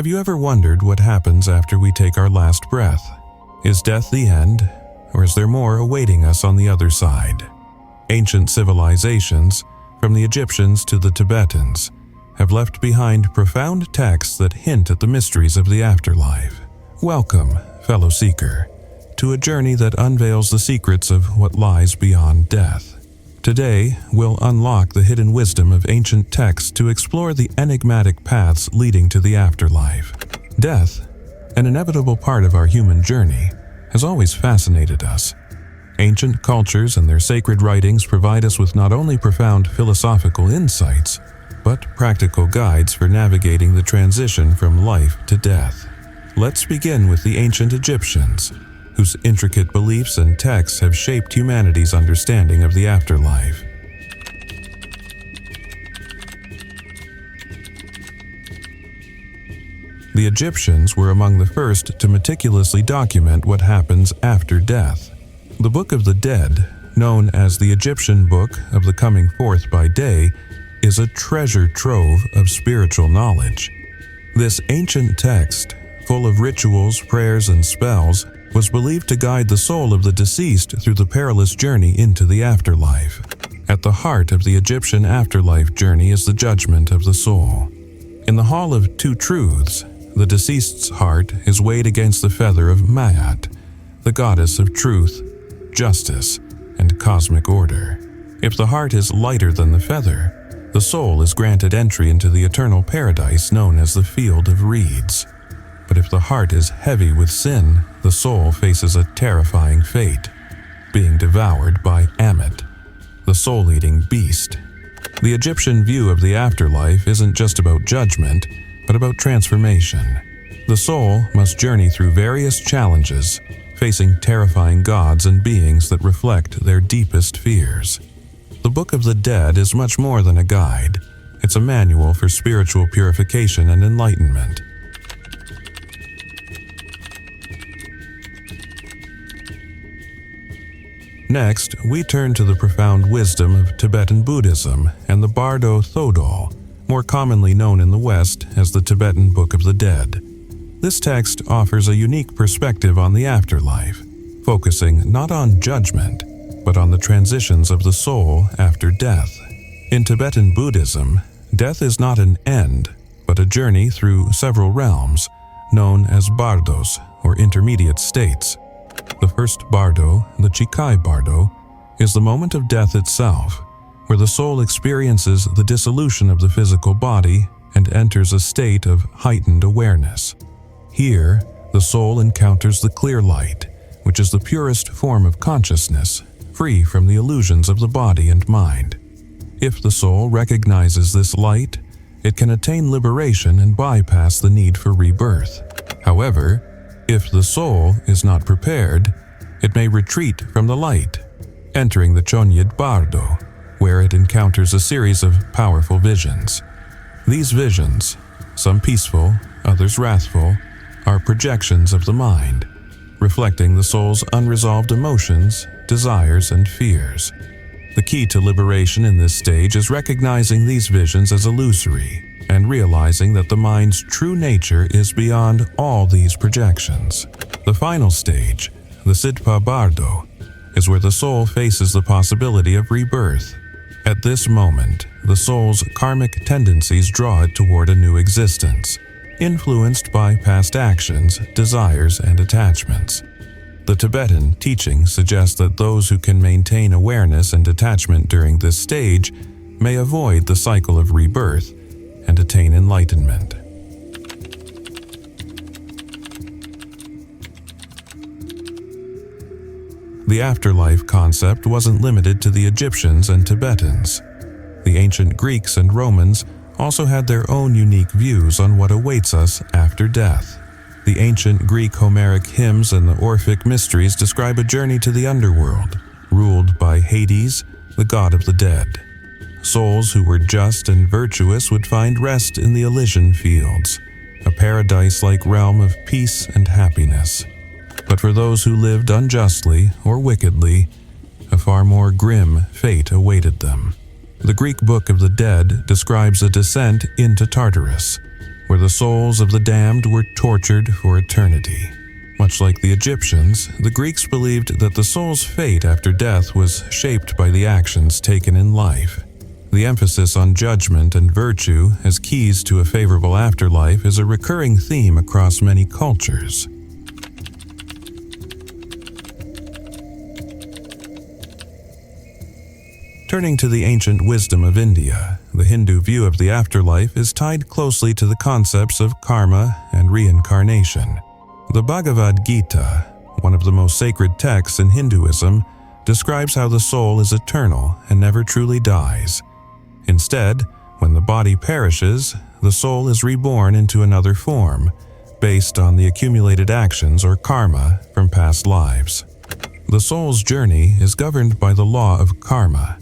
Have you ever wondered what happens after we take our last breath? Is death the end, or is there more awaiting us on the other side? Ancient civilizations, from the Egyptians to the Tibetans, have left behind profound texts that hint at the mysteries of the afterlife. Welcome, fellow seeker, to a journey that unveils the secrets of what lies beyond death. Today, we'll unlock the hidden wisdom of ancient texts to explore the enigmatic paths leading to the afterlife. Death, an inevitable part of our human journey, has always fascinated us. Ancient cultures and their sacred writings provide us with not only profound philosophical insights, but practical guides for navigating the transition from life to death. Let's begin with the ancient Egyptians, whose intricate beliefs and texts have shaped humanity's understanding of the afterlife. The Egyptians were among the first to meticulously document what happens after death. The Book of the Dead, known as the Egyptian Book of the Coming Forth by Day, is a treasure trove of spiritual knowledge. This ancient text, full of rituals, prayers, and spells, was believed to guide the soul of the deceased through the perilous journey into the afterlife. At the heart of the Egyptian afterlife journey is the judgment of the soul. In the Hall of Two Truths, the deceased's heart is weighed against the feather of Ma'at, the goddess of truth, justice, and cosmic order. If the heart is lighter than the feather, the soul is granted entry into the eternal paradise known as the Field of Reeds. But if the heart is heavy with sin, the soul faces a terrifying fate, being devoured by Ammit, the soul-eating beast. The Egyptian view of the afterlife isn't just about judgment, but about transformation. The soul must journey through various challenges, facing terrifying gods and beings that reflect their deepest fears. The Book of the Dead is much more than a guide. It's a manual for spiritual purification and enlightenment. Next, we turn to the profound wisdom of Tibetan Buddhism and the Bardo Thodol, more commonly known in the West as the Tibetan Book of the Dead. This text offers a unique perspective on the afterlife, focusing not on judgment, but on the transitions of the soul after death. In Tibetan Buddhism, death is not an end, but a journey through several realms, known as bardos, or intermediate states. The first bardo, the Chikai bardo, is the moment of death itself, where the soul experiences the dissolution of the physical body and enters a state of heightened awareness. Here, the soul encounters the clear light, which is the purest form of consciousness, free from the illusions of the body and mind. If the soul recognizes this light, it can attain liberation and bypass the need for rebirth. However, if the soul is not prepared, it may retreat from the light, entering the Chonyid Bardo, where it encounters a series of powerful visions. These visions, some peaceful, others wrathful, are projections of the mind, reflecting the soul's unresolved emotions, desires, and fears. The key to liberation in this stage is recognizing these visions as illusory and realizing that the mind's true nature is beyond all these projections. The final stage, the Sidpa Bardo, is where the soul faces the possibility of rebirth. At this moment, the soul's karmic tendencies draw it toward a new existence, influenced by past actions, desires, and attachments. The Tibetan teaching suggests that those who can maintain awareness and detachment during this stage may avoid the cycle of rebirth and attain enlightenment. The afterlife concept wasn't limited to the Egyptians and Tibetans. The ancient Greeks and Romans also had their own unique views on what awaits us after death. The ancient Greek Homeric hymns and the Orphic mysteries describe a journey to the underworld, ruled by Hades, the god of the dead. Souls who were just and virtuous would find rest in the Elysian fields, a paradise-like realm of peace and happiness. But for those who lived unjustly or wickedly, a far more grim fate awaited them. The Greek Book of the Dead describes a descent into Tartarus, where the souls of the damned were tortured for eternity. Much like the Egyptians, the Greeks believed that the soul's fate after death was shaped by the actions taken in life. The emphasis on judgment and virtue as keys to a favorable afterlife is a recurring theme across many cultures. Turning to the ancient wisdom of India, the Hindu view of the afterlife is tied closely to the concepts of karma and reincarnation. The Bhagavad Gita, one of the most sacred texts in Hinduism, describes how the soul is eternal and never truly dies. Instead, when the body perishes, the soul is reborn into another form, based on the accumulated actions or karma from past lives. The soul's journey is governed by the law of karma,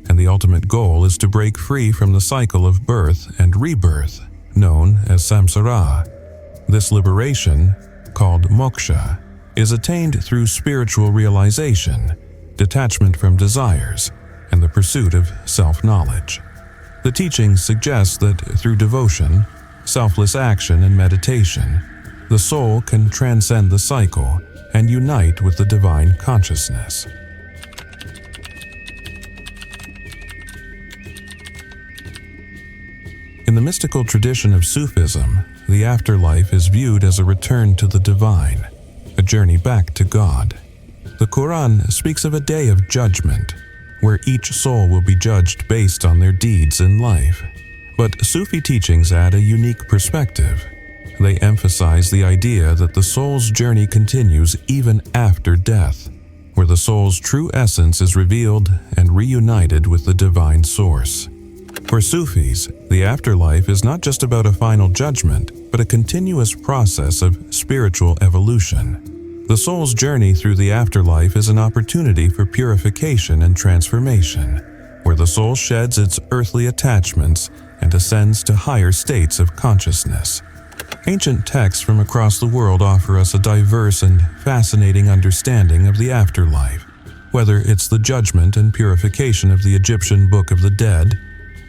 and the ultimate goal is to break free from the cycle of birth and rebirth, known as Samsara. This liberation, called Moksha, is attained through spiritual realization, detachment from desires, and the pursuit of self-knowledge. The teachings suggest that through devotion, selfless action, and meditation, the soul can transcend the cycle and unite with the divine consciousness. In the mystical tradition of Sufism, the afterlife is viewed as a return to the divine, a journey back to God. The Quran speaks of a day of judgment, where each soul will be judged based on their deeds in life. But Sufi teachings add a unique perspective. They emphasize the idea that the soul's journey continues even after death, where the soul's true essence is revealed and reunited with the divine source. For Sufis, the afterlife is not just about a final judgment, but a continuous process of spiritual evolution. The soul's journey through the afterlife is an opportunity for purification and transformation, where the soul sheds its earthly attachments and ascends to higher states of consciousness. Ancient texts from across the world offer us a diverse and fascinating understanding of the afterlife, whether it's the judgment and purification of the Egyptian Book of the Dead,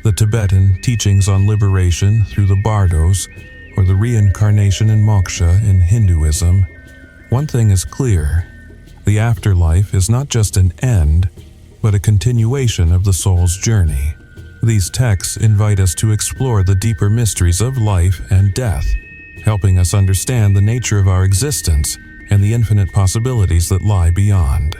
the Tibetan teachings on liberation through the Bardos, or the reincarnation and Moksha in Hinduism. One thing is clear: the afterlife is not just an end, but a continuation of the soul's journey. These texts invite us to explore the deeper mysteries of life and death, helping us understand the nature of our existence and the infinite possibilities that lie beyond.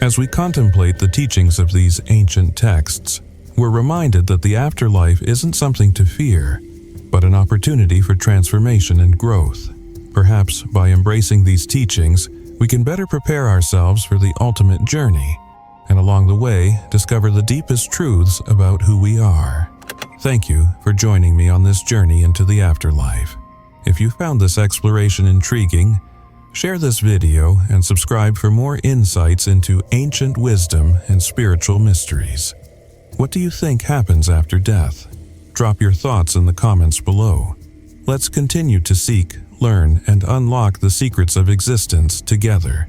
As we contemplate the teachings of these ancient texts, we're reminded that the afterlife isn't something to fear, but an opportunity for transformation and growth. Perhaps by embracing these teachings, we can better prepare ourselves for the ultimate journey, and along the way, discover the deepest truths about who we are. Thank you for joining me on this journey into the afterlife. If you found this exploration intriguing, share this video and subscribe for more insights into ancient wisdom and spiritual mysteries. What do you think happens after death? Drop your thoughts in the comments below. Let's continue to seek, learn, and unlock the secrets of existence together.